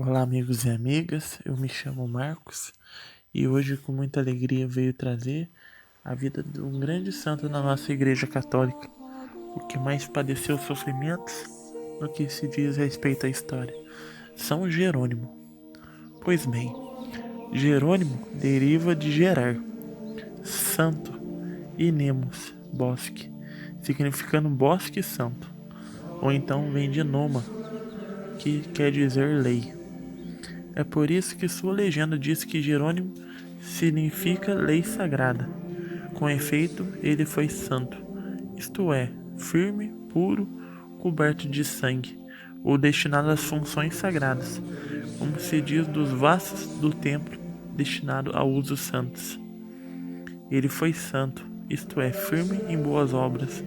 Olá, amigos e amigas. Eu me chamo Marcos e hoje, com muita alegria, veio trazer a vida de um grande santo na nossa Igreja Católica, o que mais padeceu sofrimentos no que se diz respeito à história: São Jerônimo. Pois bem, Jerônimo deriva de gerar, santo, e nemos, bosque, significando bosque santo, ou então vem de noma, que quer dizer lei. É por isso que sua legenda diz que Jerônimo significa lei sagrada. Com efeito, ele foi santo, isto é, firme, puro, coberto de sangue, ou destinado às funções sagradas, como se diz dos vasos do templo destinado a usos santos. Ele foi santo, isto é, firme em boas obras,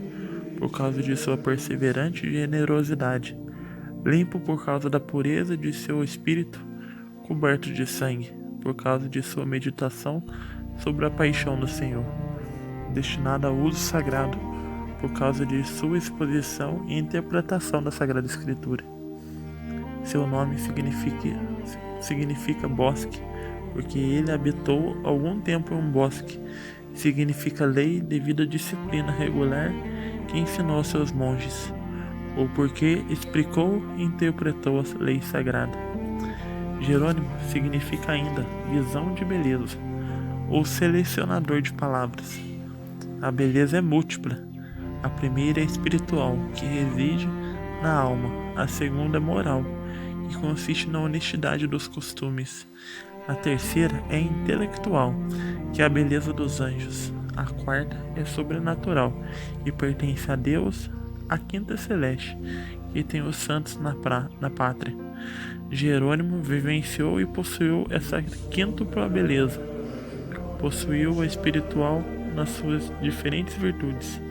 por causa de sua perseverante generosidade, limpo por causa da pureza de seu espírito, coberto de sangue, por causa de sua meditação sobre a paixão do Senhor, destinada a uso sagrado, por causa de sua exposição e interpretação da Sagrada Escritura. Seu nome significa bosque, porque ele habitou algum tempo em um bosque. Significa lei devido à disciplina regular que ensinou aos seus monges, ou porque explicou e interpretou a lei sagrada. Jerônimo significa ainda visão de beleza, ou selecionador de palavras. A beleza é múltipla. A primeira é espiritual, que reside na alma. A segunda é moral, que consiste na honestidade dos costumes. A terceira é intelectual, que é a beleza dos anjos. A quarta é sobrenatural e pertence a Deus. A quinta é celeste, que tem os santos na pátria. Jerônimo vivenciou e possuiu essa quíntupla beleza. Possuiu a espiritual nas suas diferentes virtudes,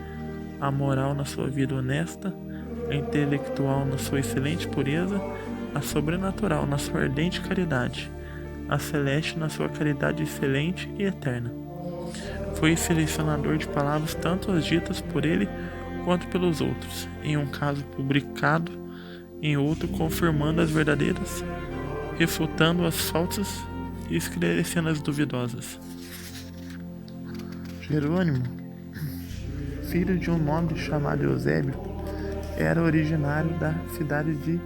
a moral na sua vida honesta, a intelectual na sua excelente pureza, a sobrenatural na sua ardente caridade, a celeste na sua caridade excelente e eterna. Foi selecionador de palavras tanto as ditas por ele quanto pelos outros, em um caso publicado, em outro confirmando as verdadeiras, refutando as falsas e esclarecendo as duvidosas. Jerônimo, filho de um nobre chamado Eusébio, era originário da cidade de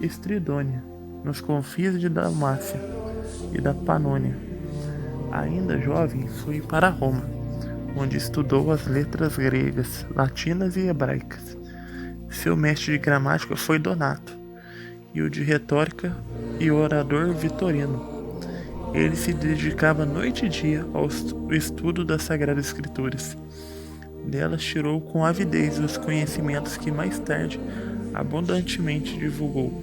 Estridônia, nos confins de Dalmácia e da Panônia. Ainda jovem, foi para Roma, onde estudou as letras gregas, latinas e hebraicas. Seu mestre de gramática foi Donato, e o de retórica e orador Vitorino. Ele se dedicava noite e dia ao estudo das Sagradas Escrituras. Delas tirou com avidez os conhecimentos que mais tarde abundantemente divulgou.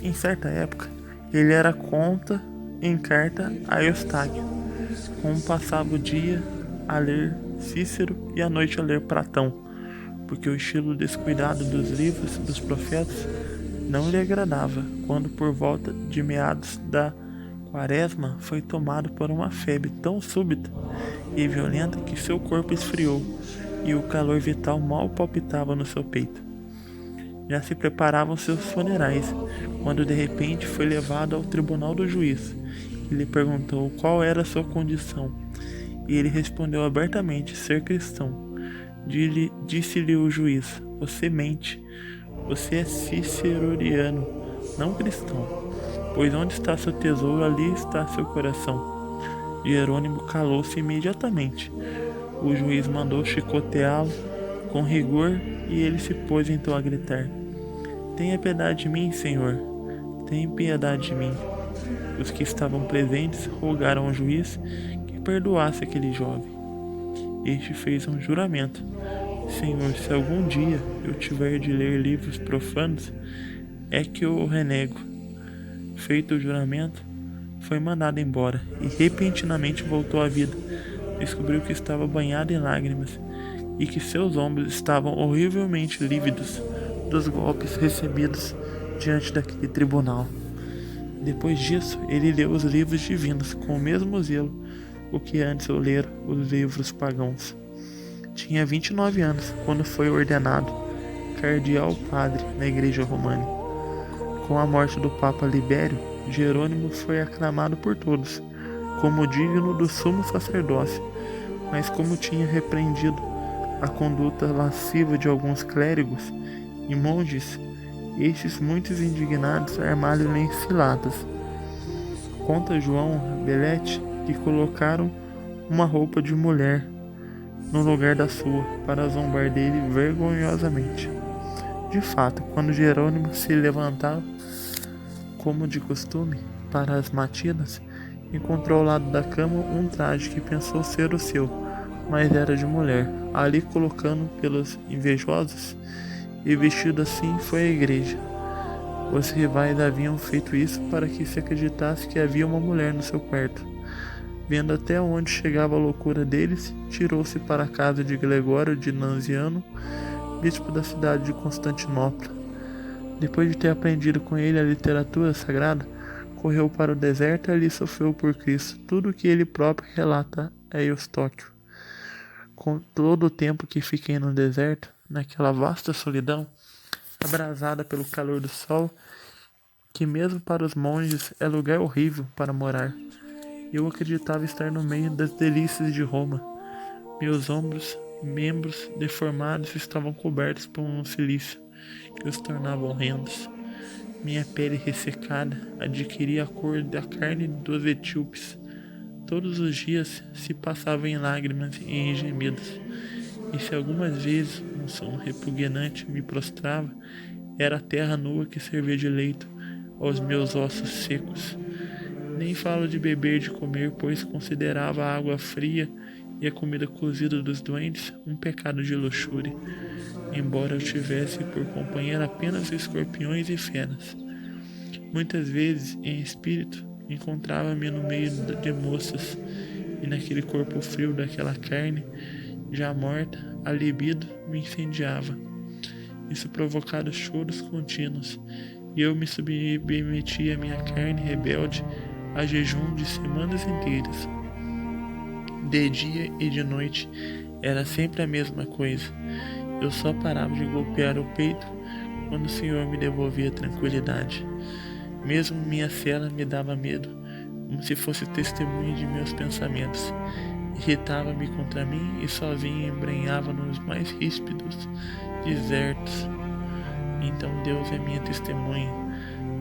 Em certa época, ele era conta em carta a Eustáquio, como passava o dia a ler Cícero e a noite a ler Platão, porque o estilo descuidado dos livros dos profetas não lhe agradava, quando por volta de meados da Quaresma foi tomado por uma febre tão súbita e violenta que seu corpo esfriou e o calor vital mal palpitava no seu peito. Já se preparavam seus funerais, quando de repente foi levado ao tribunal do juiz, que lhe perguntou qual era a sua condição, e ele respondeu abertamente ser cristão. Disse-lhe o juiz: você mente, você é ciceroriano, não cristão, pois onde está seu tesouro, ali está seu coração. Jerônimo calou-se imediatamente. O juiz mandou chicoteá-lo com rigor e ele se pôs então a gritar: tenha piedade de mim, Senhor, tenha piedade de mim. Os que estavam presentes rogaram ao juiz que perdoasse aquele jovem. Este fez um juramento: Senhor, se algum dia eu tiver de ler livros profanos, é que eu o renego. Feito o juramento, foi mandado embora e repentinamente voltou à vida. Descobriu que estava banhado em lágrimas e que seus ombros estavam horrivelmente lívidos dos golpes recebidos diante daquele tribunal. Depois disso, ele leu os livros divinos com o mesmo zelo o que antes eu lera os livros pagãos. Tinha 29 anos quando foi ordenado cardeal padre na Igreja Romana. Com a morte do Papa Libério, Jerônimo foi aclamado por todos como digno do sumo sacerdócio, mas como tinha repreendido a conduta lasciva de alguns clérigos e monges, estes, muitos indignados, armaram-lhe em ciladas. Conta João Belete que colocaram uma roupa de mulher no lugar da sua, para zombar dele vergonhosamente. De fato, quando Jerônimo se levantava, como de costume, para as matinas, encontrou ao lado da cama um traje que pensou ser o seu, mas era de mulher. Ali colocando pelos invejosos, e vestido assim foi à igreja. Os rivais haviam feito isso para que se acreditasse que havia uma mulher no seu quarto. Vendo até onde chegava a loucura deles, tirou-se para a casa de Gregório de Naziano, bispo da cidade de Constantinopla. Depois de ter aprendido com ele a literatura sagrada, correu para o deserto e ali sofreu por Cristo tudo o que ele próprio relata a Eustóquio. Com todo o tempo que fiquei no deserto, naquela vasta solidão, abrasada pelo calor do sol, que mesmo para os monges é lugar horrível para morar, eu acreditava estar no meio das delícias de Roma. Meus membros deformados estavam cobertos por um silício que os tornava horrendos. Minha pele ressecada adquiria a cor da carne dos etíopes. Todos os dias se passava em lágrimas e em gemidos, e se algumas vezes um sono repugnante me prostrava, era a terra nua que servia de leito aos meus ossos secos. Nem falo de beber e de comer, pois considerava a água fria e a comida cozida dos doentes um pecado de luxúria, embora eu tivesse por companheiro apenas escorpiões e feras. Muitas vezes, em espírito, encontrava-me no meio de moças, e naquele corpo frio daquela carne, já morta, a libido me incendiava. Isso provocava choros contínuos, e eu me submetia a minha carne rebelde a jejum de semanas inteiras. De dia e de noite era sempre a mesma coisa. Eu só parava de golpear o peito quando o Senhor me devolvia tranquilidade. Mesmo minha cela me dava medo, como se fosse testemunha de meus pensamentos. Irritava-me contra mim e sozinho embrenhava nos mais ríspidos desertos. Então Deus é minha testemunha.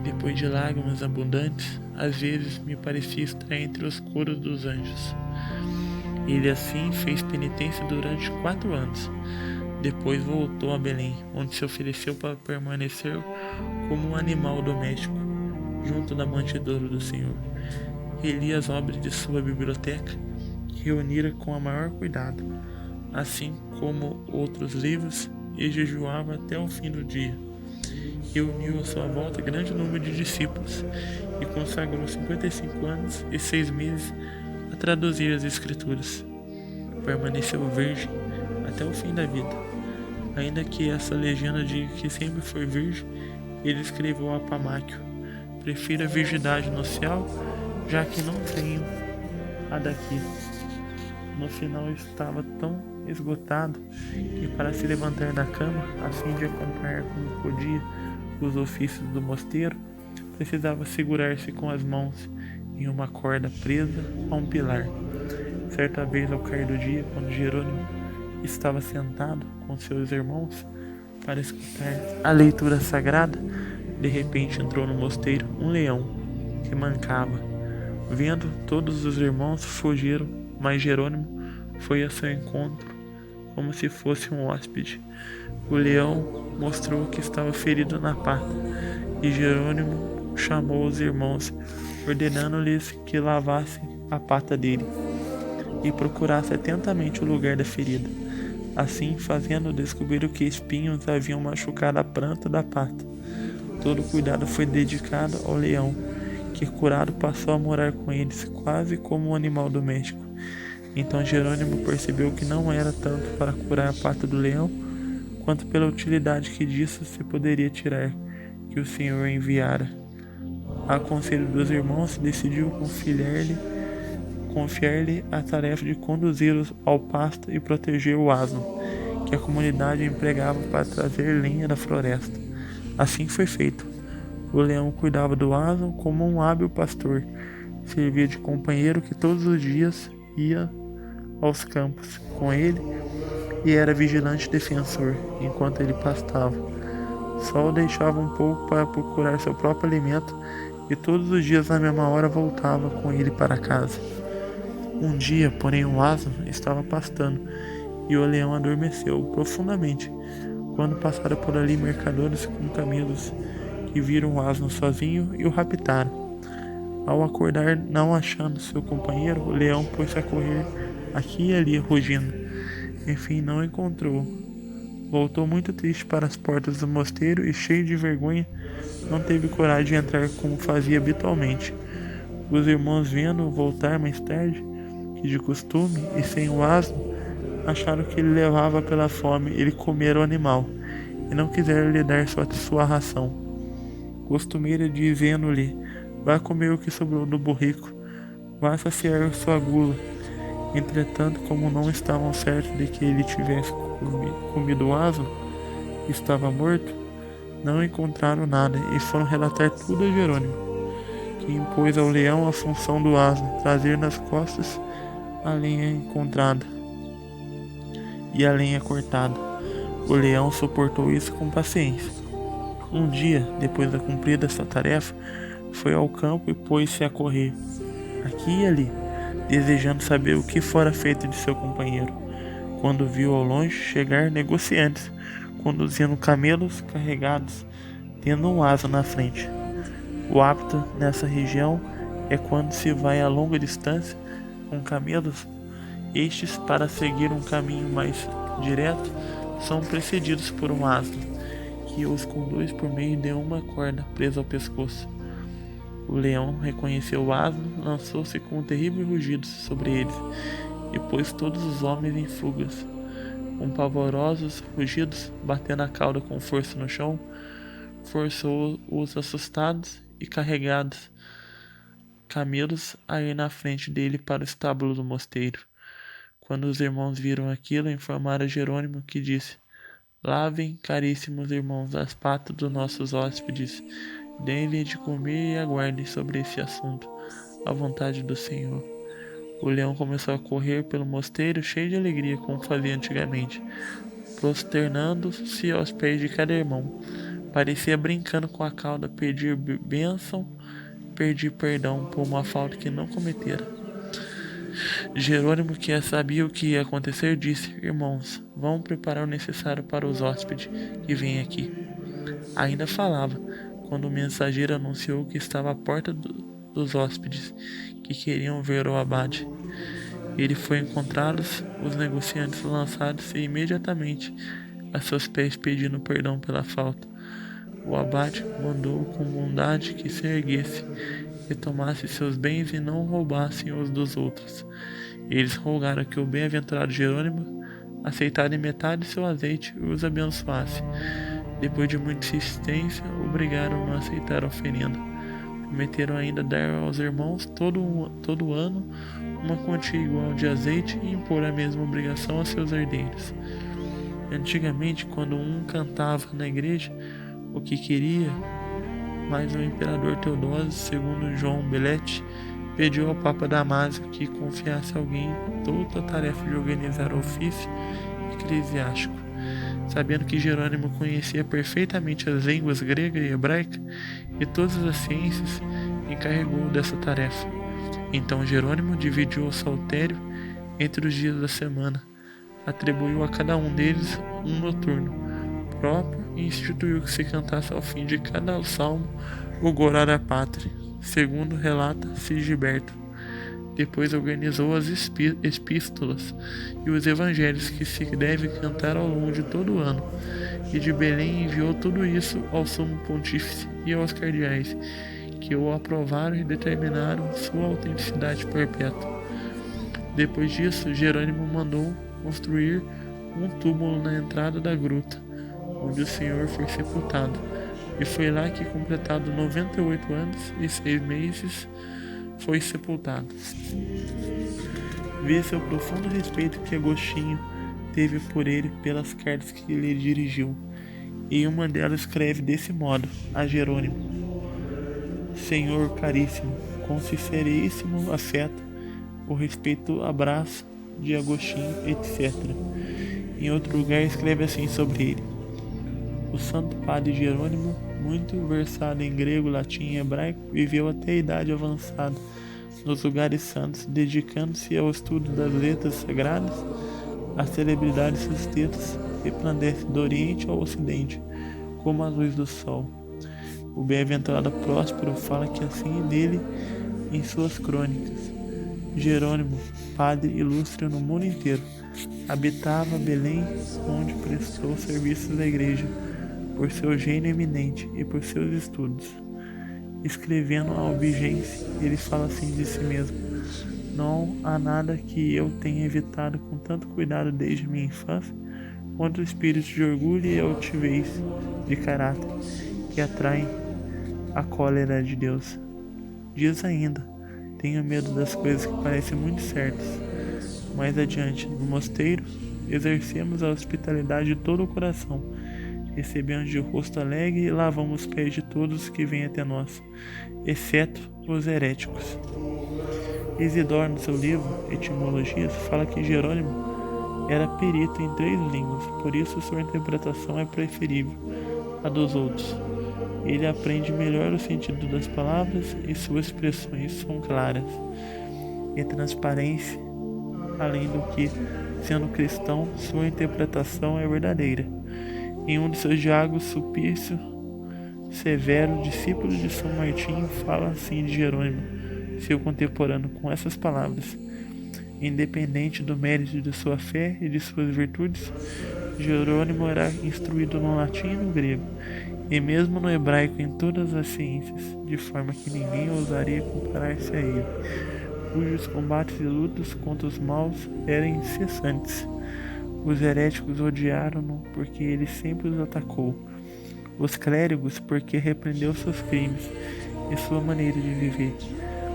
Depois de lágrimas abundantes, às vezes me parecia estar entre os coros dos anjos. Ele assim fez penitência durante 4 anos. Depois voltou a Belém, onde se ofereceu para permanecer como um animal doméstico, junto da manjedoura do Senhor. Relia as obras de sua biblioteca, que reunira com o maior cuidado, assim como outros livros, e jejuava até o fim do dia. Reuniu à sua volta grande número de discípulos e consagrou 55 anos e 6 meses a traduzir as Escrituras. Permaneceu virgem até o fim da vida. Ainda que essa legenda diga que sempre foi virgem, ele escreveu a Pamáquio: prefiro a virgindade no céu, já que não tenho a daqui. No final estava tão esgotado que, para se levantar da cama, a fim de acompanhar como podia os ofícios do mosteiro, precisava segurar-se com as mãos em uma corda presa a um pilar. Certa vez, ao cair do dia, quando Jerônimo estava sentado com seus irmãos para escutar a leitura sagrada, de repente entrou no mosteiro um leão que mancava. Vendo, todos os irmãos fugiram, mas Jerônimo foi a seu encontro como se fosse um hóspede. O leão mostrou que estava ferido na pata, e Jerônimo chamou os irmãos, ordenando-lhes que lavassem a pata dele e procurassem atentamente o lugar da ferida. Assim, fazendo, descobriram que espinhos haviam machucado a planta da pata. Todo cuidado foi dedicado ao leão, que, curado, passou a morar com eles, quase como um animal doméstico. Então Jerônimo percebeu que não era tanto para curar a pata do leão, quanto pela utilidade que disso se poderia tirar, que o Senhor enviara. A conselho dos irmãos, decidiu confiar-lhe a tarefa de conduzi-los ao pasto e proteger o asno, que a comunidade empregava para trazer lenha da floresta. Assim foi feito. O leão cuidava do asno como um hábil pastor. Servia de companheiro que todos os dias ia aos campos com ele e era vigilante defensor enquanto ele pastava. Só o deixava um pouco para procurar seu próprio alimento e todos os dias na mesma hora voltava com ele para casa. Um dia, porém, o asno estava pastando e o leão adormeceu profundamente. Quando passaram por ali mercadores com camelos que viram o asno sozinho e o raptaram. Ao acordar, não achando seu companheiro, o leão pôs-se a correr aqui e ali, rugindo. Enfim, não o encontrou. Voltou muito triste para as portas do mosteiro e, cheio de vergonha, não teve coragem de entrar como fazia habitualmente. Os irmãos, vendo-o voltar mais tarde que de costume e sem o asno, acharam que ele levava pela fome ele comer o animal e não quiseram lhe dar sua ração. Costumeira, dizendo-lhe: vá comer o que sobrou do burrico, vá saciar sua gula. Entretanto, como não estavam certos de que ele tivesse comido o asno, que estava morto, não encontraram nada e foram relatar tudo a Jerônimo, que impôs ao leão a função do asno, trazer nas costas a lenha encontrada e a lenha cortada. O leão suportou isso com paciência. Um dia, depois de cumprida essa tarefa, foi ao campo e pôs-se a correr aqui e ali, desejando saber o que fora feito de seu companheiro, quando viu ao longe chegar negociantes, conduzindo camelos carregados, tendo um asno na frente. O hábito nessa região é quando se vai a longa distância com camelos, estes, para seguir um caminho mais direto, são precedidos por um asno, que os conduz por meio de uma corda presa ao pescoço. O leão reconheceu o asno, lançou-se com um terrível rugido sobre eles, e pôs todos os homens em fugas. Com pavorosos rugidos, batendo a cauda com força no chão, forçou os assustados e carregados camelos a ir na frente dele para o estábulo do mosteiro. Quando os irmãos viram aquilo, informaram a Jerônimo, que disse: lavem, caríssimos irmãos, as patas dos nossos hóspedes, deem-lhe de comer e aguardem sobre esse assunto a vontade do Senhor. O leão começou a correr pelo mosteiro cheio de alegria, como fazia antigamente, prosternando-se aos pés de cada irmão. Parecia brincando com a cauda, pedir bênção, pedir perdão por uma falta que não cometera. Jerônimo, que sabia o que ia acontecer, disse: irmãos, vão preparar o necessário para os hóspedes que vêm aqui. Ainda falava quando o mensageiro anunciou que estava à porta dos hóspedes, que queriam ver o abade. Ele foi encontrá-los, os negociantes lançados-se imediatamente a seus pés pedindo perdão pela falta. O abade mandou com bondade que se erguesse, retomasse seus bens e não roubassem os dos outros. Eles rogaram que o bem-aventurado Jerônimo aceitasse metade de seu azeite e os abençoasse. Depois de muita insistência, obrigaram-no a aceitar a oferenda. Prometeram ainda dar aos irmãos todo ano uma quantia igual de azeite e impor a mesma obrigação a seus herdeiros. Antigamente, quando um cantava na igreja o que queria, mas o imperador Teodósio, segundo João Belete, pediu ao Papa Damásio que confiasse a alguém toda a tarefa de organizar o ofício eclesiástico. Sabendo que Jerônimo conhecia perfeitamente as línguas grega e hebraica e todas as ciências, encarregou-o dessa tarefa. Então Jerônimo dividiu o saltério entre os dias da semana, atribuiu a cada um deles um noturno próprio e instituiu que se cantasse ao fim de cada salmo o Glória à Pátria, segundo relata Sigiberto. Depois organizou as epístolas e os evangelhos que se deve cantar ao longo de todo o ano, e de Belém enviou tudo isso ao sumo pontífice e aos cardeais, que o aprovaram e determinaram sua autenticidade perpétua. Depois disso, Jerônimo mandou construir um túmulo na entrada da gruta, onde o Senhor foi sepultado, e foi lá que, completado 98 anos e 6 meses, foi sepultado. Vê-se o profundo respeito que Agostinho teve por ele pelas cartas que lhe dirigiu, e uma delas escreve desse modo a Jerônimo: Senhor caríssimo, com sinceríssimo afeto, o respeito abraço de Agostinho, etc. Em outro lugar escreve assim sobre ele: o santo padre Jerônimo, muito versado em grego, latim e hebraico, viveu até a idade avançada nos lugares santos, dedicando-se ao estudo das letras sagradas. A celebridade de seus textos resplandece do Oriente ao Ocidente, como a luz do sol. O bem-aventurado Próspero fala que assim dele em suas crônicas. Jerônimo, padre ilustre no mundo inteiro, habitava Belém, onde prestou serviços à igreja, por seu gênio eminente e por seus estudos. Escrevendo a Obigência, ele fala assim de si mesmo: não há nada que eu tenha evitado com tanto cuidado desde minha infância, quanto o espírito de orgulho e altivez de caráter, que atraem a cólera de Deus. Diz ainda: tenho medo das coisas que parecem muito certas. Mais adiante, no mosteiro, exercemos a hospitalidade de todo o coração, recebemos de rosto alegre e lavamos os pés de todos que vêm até nós, exceto os heréticos. Isidoro, no seu livro Etimologias, fala que Jerônimo era perito em 3 línguas, por isso sua interpretação é preferível à dos outros. Ele aprende melhor o sentido das palavras e suas expressões são claras e transparentes, além do que, sendo cristão, sua interpretação é verdadeira. Em um de seus diálogos, Sulpício Severo, discípulo de São Martinho, fala assim de Jerônimo, seu contemporâneo, com essas palavras: independente do mérito de sua fé e de suas virtudes, Jerônimo era instruído no latim e no grego, e mesmo no hebraico, em todas as ciências, de forma que ninguém ousaria comparar-se a ele, cujos combates e lutas contra os maus eram incessantes. Os heréticos odiaram-no porque ele sempre os atacou, os clérigos porque repreendeu seus crimes e sua maneira de viver,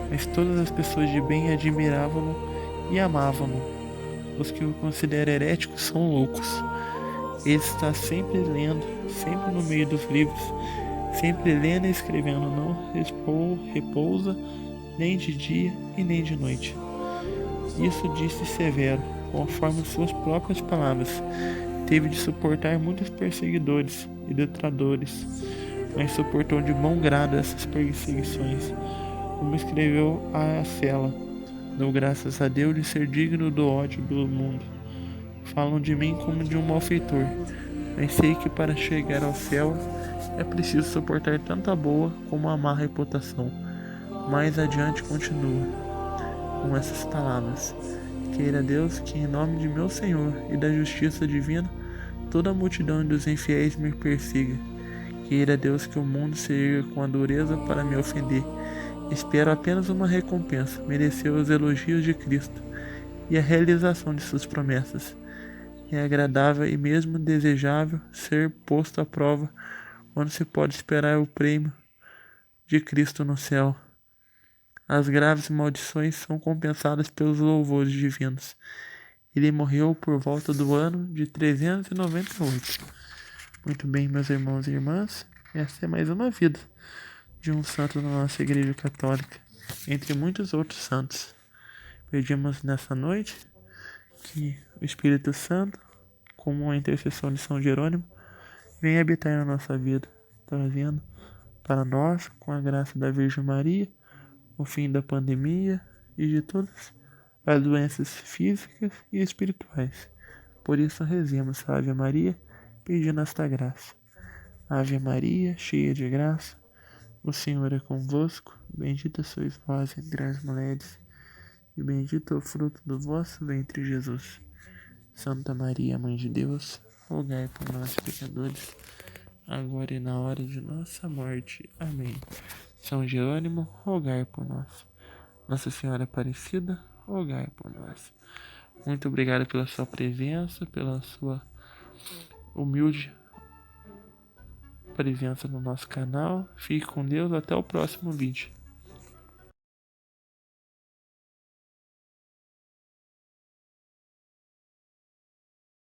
mas todas as pessoas de bem admiravam-no e amavam-no. Os que o consideram herético são loucos. Ele está sempre lendo, sempre no meio dos livros, sempre lendo e escrevendo, não repousa nem de dia e nem de noite. Isso disse Severo, conforme suas próprias palavras. Teve de suportar muitos perseguidores e detratores, mas suportou de bom grado essas perseguições, como escreveu a Acela: dou graças a Deus de ser digno do ódio do mundo. Falam de mim como de um malfeitor, mas sei que para chegar ao céu é preciso suportar tanto a boa como a má reputação. Mais adiante continua com essas palavras: queira Deus que, em nome de meu Senhor e da justiça divina, toda a multidão dos infiéis me persiga. Queira Deus que o mundo se erga com a dureza para me ofender. Espero apenas uma recompensa, merecer os elogios de Cristo e a realização de suas promessas. É agradável e mesmo desejável ser posto à prova quando se pode esperar o prêmio de Cristo no céu. As graves maldições são compensadas pelos louvores divinos. Ele morreu por volta do ano de 398. Muito bem, meus irmãos e irmãs, essa é mais uma vida de um santo da nossa Igreja Católica, entre muitos outros santos. Pedimos nessa noite que o Espírito Santo, como a intercessão de São Jerônimo, venha habitar na nossa vida, trazendo para nós, com a graça da Virgem Maria, o fim da pandemia e de todas as doenças físicas e espirituais. Por isso rezemos a Ave Maria, pedindo esta graça. Ave Maria, cheia de graça, o Senhor é convosco, bendita sois vós entre as mulheres, e bendito é o fruto do vosso ventre, Jesus. Santa Maria, Mãe de Deus, rogai por nós, pecadores, agora e na hora de nossa morte. Amém. São Jerônimo, rogai por nós. Nossa Senhora Aparecida, rogai por nós. Muito obrigado pela sua presença, pela sua humilde presença no nosso canal. Fique com Deus, até o próximo vídeo.